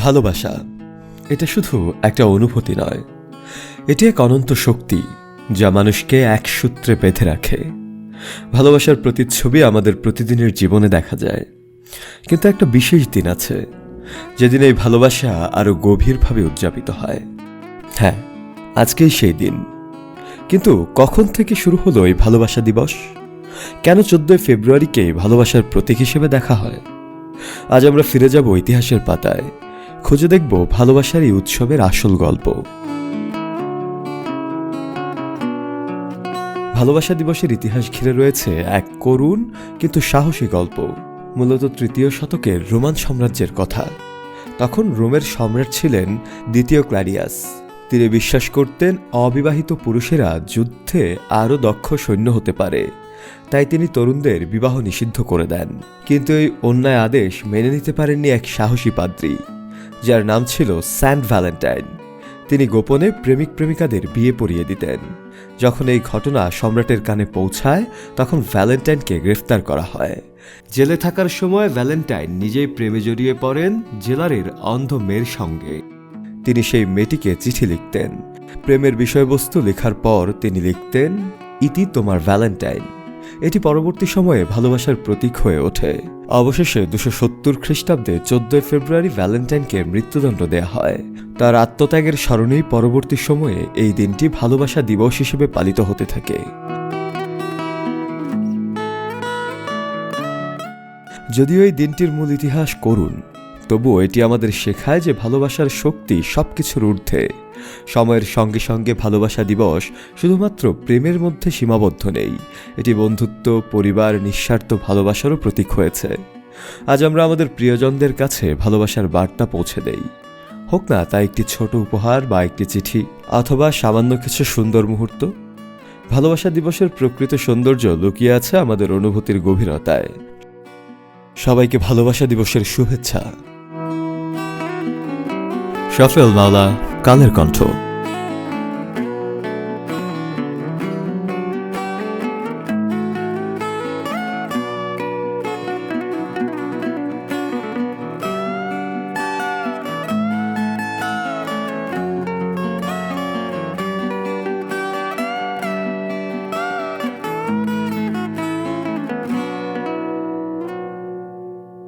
ভালোবাসা এটা শুধু একটা অনুভূতি নয়, এটি এক অনন্ত শক্তি যা মানুষকে এক সূত্রে বেঁধে রাখে। ভালোবাসার প্রতিচ্ছবি আমাদের প্রতিদিনের জীবনে দেখা যায়, কিন্তু একটা বিশেষ দিন আছে যেদিন এই ভালোবাসা আরো গভীরভাবে উদযাপিত হয়। হ্যাঁ, আজকেই সেই দিন। কিন্তু কখন থেকে শুরু হলো এই ভালোবাসা দিবস? কেন 14 ফেব্রুয়ারিকে ভালোবাসার প্রতীক হিসেবে দেখা হয়? আজ আমরা ফিরে যাব ইতিহাসের পাতায়, খুঁজে দেখব ভালোবাসার এই উৎসবের আসল গল্প। ভালোবাসা দিবসের ইতিহাস ঘিরে রয়েছে এক করুণ কিন্তু সাহসী গল্প। মূলত 3য় শতকের রোমান সাম্রাজ্যের কথা। তখন রোমের সম্রাট ছিলেন 2য় ক্ল্যাডিয়াস। তিনি বিশ্বাস করতেন অবিবাহিত পুরুষেরা যুদ্ধে আরও দক্ষ সৈন্য হতে পারে, তাই তিনি তরুণদের বিবাহ নিষিদ্ধ করে দেন। কিন্তু এই অন্যায় আদেশ মেনে নিতে পারেননি এক সাহসী পাদ্রী, যার নাম ছিল সেন্ট ভ্যালেন্টাইন। তিনি গোপনে প্রেমিক প্রেমিকাদের বিয়ে পড়িয়ে দিতেন। যখন এই ঘটনা সম্রাটের কানে পৌঁছায়, তখন ভ্যালেন্টাইনকে গ্রেফতার করা হয়। জেলে থাকার সময় ভ্যালেন্টাইন নিজেই প্রেমে জড়িয়ে পড়েন জেলারের অন্ধ মেয়ের সঙ্গে। তিনি সেই মেয়েটিকে চিঠি লিখতেন। প্রেমের বিষয়বস্তু লেখার পর তিনি লিখতেন, ইতি তোমার ভ্যালেন্টাইন। এটি পরবর্তী সময়ে ভালোবাসার প্রতীক হয়ে ওঠে। অবশেষে 270 খ্রিস্টাব্দে 14 ফেব্রুয়ারি ভ্যালেন্টাইনকে মৃত্যুদণ্ড দেয়া হয়। তার আত্মত্যাগের স্মরণেই পরবর্তী সময়ে এই দিনটি ভালোবাসা দিবস হিসেবে পালিত হতে থাকে। যদিও এই দিনটির মূল ইতিহাস করুণ, তবুও এটি আমাদের শেখায় যে ভালোবাসার শক্তি সবকিছুর ঊর্ধ্বে। সময়ের সঙ্গে সঙ্গে ভালোবাসা দিবস শুধুমাত্র প্রেমের মধ্যে সীমাবদ্ধ নেই, এটি বন্ধুত্ব, পরিবার, নিঃস্বার্থ ভালোবাসারও প্রতীক হয়েছে। আজ আমরা আমাদের প্রিয়জনদের কাছে ভালোবাসার বার্তা পৌঁছে দেই, হোক না তা একটি ছোট উপহার বা একটি চিঠি, অথবা সামান্য কিছু সুন্দর মুহূর্ত। ভালোবাসা দিবসের প্রকৃত সৌন্দর্য লুকিয়ে আছে আমাদের অনুভূতির গভীরতায়। সবাইকে ভালোবাসা দিবসের শুভেচ্ছা। শফেল মাওলা, কালের কণ্ঠ।